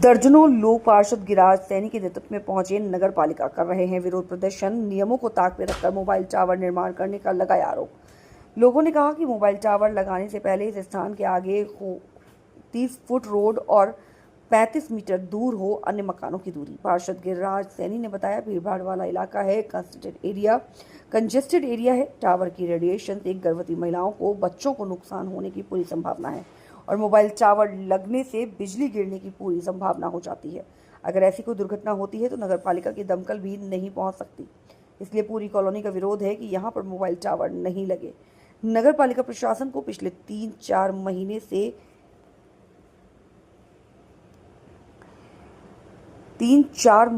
दर्जनों लोग पार्षद गिरिराज सैनी के नेतृत्व में पहुंचे नगर पालिका कर रहे हैं विरोध प्रदर्शन। नियमों को ताक में रखकर मोबाइल टावर निर्माण करने का लगाया आरोप। लोगों ने कहा कि मोबाइल टावर लगाने से पहले इस स्थान के आगे 30 फुट रोड और 35 मीटर दूर हो अन्य मकानों की दूरी। पार्षद गिरिराज सैनी ने बताया, भीड़भाड़ वाला इलाका है, कंजेस्टेड एरिया है। टावर की रेडिएशन से गर्भवती महिलाओं को, बच्चों को नुकसान होने की पूरी संभावना है और मोबाइल टावर लगने से बिजली गिरने की पूरी संभावना हो जाती है। अगर ऐसी कोई दुर्घटना होती है तो नगर पालिका की दमकल भी नहीं पहुंच सकती। इसलिए पूरी कॉलोनी का विरोध है कि यहां पर मोबाइल टावर नहीं लगे। नगर पालिका प्रशासन को पिछले 3-4 महीने से 3-4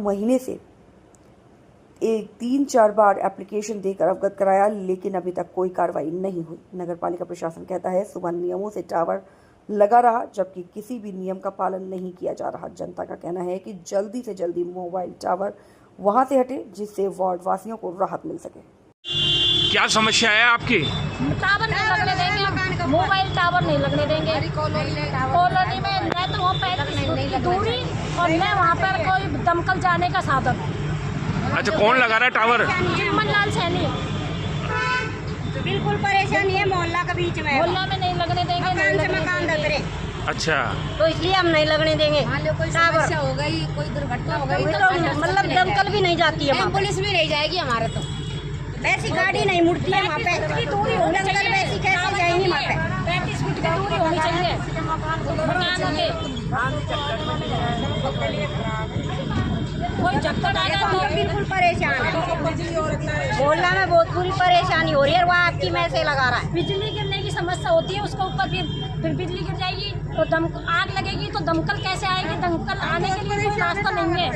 बार एप्लीकेशन देकर अवगत कराया, लेकिन अभी तक कोई कार्रवाई नहीं हुई। नगर पालिका प्रशासन कहता है सुबह नियमों से टावर लगा रहा, जबकि किसी भी नियम का पालन नहीं किया जा रहा। जनता का कहना है कि जल्दी से जल्दी मोबाइल टावर वहां से हटे, जिससे वार्ड वासियों को राहत मिल सके। क्या समस्या है आपकी? टावर नहीं लगने देंगे, मोबाइल टावर नहीं लगने देंगे। कॉलोनी में न तो वहाँ 35 फुट की दूरी और न वहाँ पर कोई दमकल जाने का साधन। अच्छा, कौन लगा रहा है टावर? चिमन लाल सैनी। बिल्कुल परेशानी है मोहल्ला के बीच में। मोहल्ला में नहीं लगने देंगे, मकान से मकान दब रहे। अच्छा, तो इसलिए हम नहीं लगने देंगे। कोई समस्या हो गई, कोई दुर्घटना हो गई तो मतलब दमकल भी नहीं जाती है, पुलिस भी नहीं जाएगी हमारे। तो वैसी गाड़ी नहीं मुड़ती है वहाँ पे। दमकल वैसी कैसे जाएंगी वहाँ पे? 35 फुट की दूरी होनी चाहिए मकानों के। कोई चक्कर आएगा तो बिल्कुल परेशान है। मोहल्ला में बहुत बुरी परेशानी हो रही है। वहाँ आपकी में से लगा रहा है। बिजली गिरने की समस्या होती है, उसके ऊपर फिर बिजली गिर जाएगी तो आग लगेगी तो दमकल कैसे आएगी? दमकल आने के लिए कोई रास्ता नहीं है।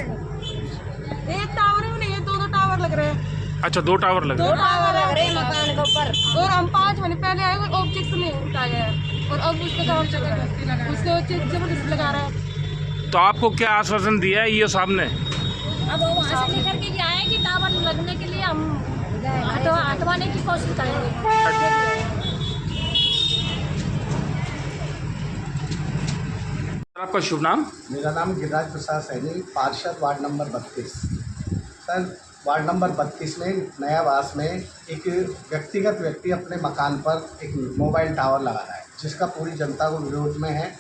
एक टावर ही नहीं है, 2 टावर लग रहे हैं। अच्छा, 2 टावर लग रहे हैं। टावर लग रहे हैं मकान के ऊपर। और हम 5 महीने पहले आए, कोई ऑब्जेक्ट नहीं उठाया है और अब उसका काम चल रहा है, उसको जबरदस्ती लगा रहा है। तो आपको क्या आश्वासन दिया है ये साहब ने? अब वो वहाँ से लेकर के ये आए कि टावर लगने के लिए हम हटवाने की कोशिश करेंगे। आपका शुभ नाम? मेरा नाम गिरिराज प्रसाद सैनी, पार्षद ward number 32। Sir, ward number 32 में नया वास में एक व्यक्ति अपने मकान पर एक मोबाइल टावर लगा रहा है, जिसका पूरी जनता को विरोध में है।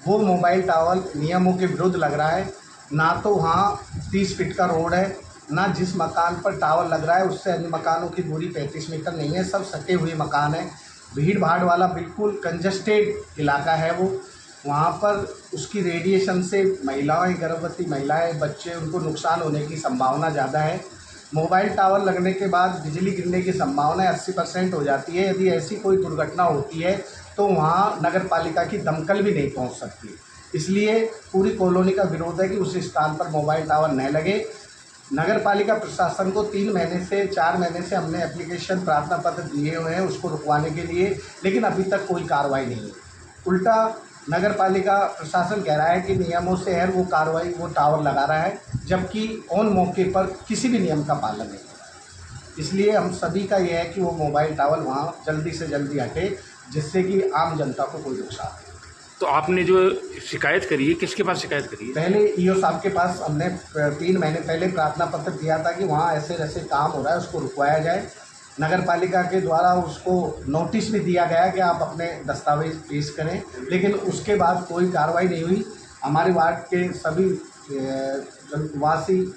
वो मोबाइल टावर नियमों के विरुद्ध लग रहा है। ना तो वहाँ 30 फीट का रोड है, ना जिस मकान पर टावर लग रहा है उससे अन्य मकानों की दूरी 35 मीटर नहीं है। सब सटे हुए मकान हैं। भीड़ भाड़ वाला बिल्कुल कंजस्टेड इलाका है वो। वहाँ पर उसकी रेडिएशन से महिलाएं, गर्भवती महिलाएं, बच्चे, उनको नुकसान होने की संभावना ज़्यादा है। मोबाइल टावर लगने के बाद बिजली गिरने की संभावना 80% हो जाती है। यदि ऐसी कोई दुर्घटना होती है तो वहाँ नगर पालिका की दमकल भी नहीं पहुँच सकती। इसलिए पूरी कॉलोनी का विरोध है कि उस स्थान पर मोबाइल टावर न लगे। नगर पालिका प्रशासन को 3 महीने से 4 महीने से हमने एप्लीकेशन, प्रार्थना पत्र दिए हुए हैं उसको रुकवाने के लिए, लेकिन अभी तक कोई कार्रवाई नहीं हुई। उल्टा नगर पालिका प्रशासन कह रहा है कि नियमों से है वो कार्रवाई, वो टावर लगा रहा है, जबकि ऑन मौके पर किसी भी नियम का पालन नहीं हो रहा है। इसलिए हम सभी का ये है कि वो मोबाइल टावर वहाँ जल्दी से जल्दी हटे, जिससे कि आम जनता को कोई नुकसान हो। तो आपने जो शिकायत करी है, किसके पास शिकायत करी है? पहले ईओ साहब के पास हमने 3 महीने पहले प्रार्थना पत्र दिया था कि वहाँ ऐसे ऐसे काम हो रहा है, उसको रुकवाया जाए। नगर पालिका के द्वारा उसको नोटिस भी दिया गया कि आप अपने दस्तावेज पेश करें, लेकिन उसके बाद कोई कार्रवाई नहीं हुई। हमारे वार्ड के सभी वासी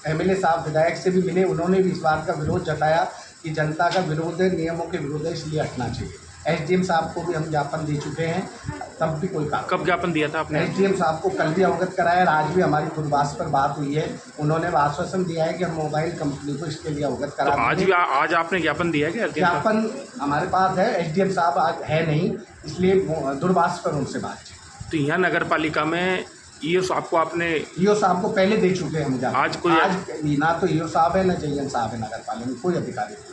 एमएलए साहब, विधायक से भी मिले, उन्होंने भी इस बात का विरोध जताया कि जनता का विरोध है, नियमों के विरोध है, इसलिए हटना चाहिए। एसडीएम साहब को भी हम ज्ञापन दे चुके हैं, तब भी कोई काम। कब ज्ञापन दिया था आपने? एसडीएम साहब को कल भी अवगत कराया और आज भी हमारी दूरभाष पर बात हुई है। उन्होंने आश्वासन दिया है कि हम मोबाइल कंपनी को इसके लिए अवगत करा तो आज आपने ज्ञापन दिया क्या? ज्ञापन हमारे पास है, एसडीएम साहब आज है नहीं, इसलिए दूरभाष पर उनसे बातचीत। तो यहाँ नगर पालिका में ईओ साहब को आपने? ईओ साहब को पहले दे चुके हैं हम। आज ना तो ईओ साहब है, ना जेएम साहब है नगर पालिका में, कोई अधिकारी नहीं।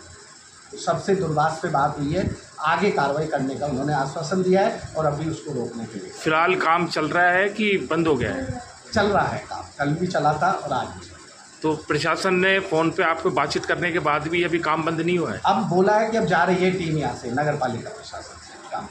सबसे दूरभाष पे बात हुई है, आगे कार्रवाई करने का उन्होंने आश्वासन दिया है और अभी उसको रोकने के लिए। फिलहाल काम चल रहा है कि बंद हो गया है? चल रहा है काम, कल भी चला था और आज भी। तो प्रशासन ने फ़ोन पे आपको बातचीत करने के बाद भी अभी काम बंद नहीं हुआ है? अब बोला है कि अब जा रही है टीम यहाँ से, नगर पालिका प्रशासन से काम।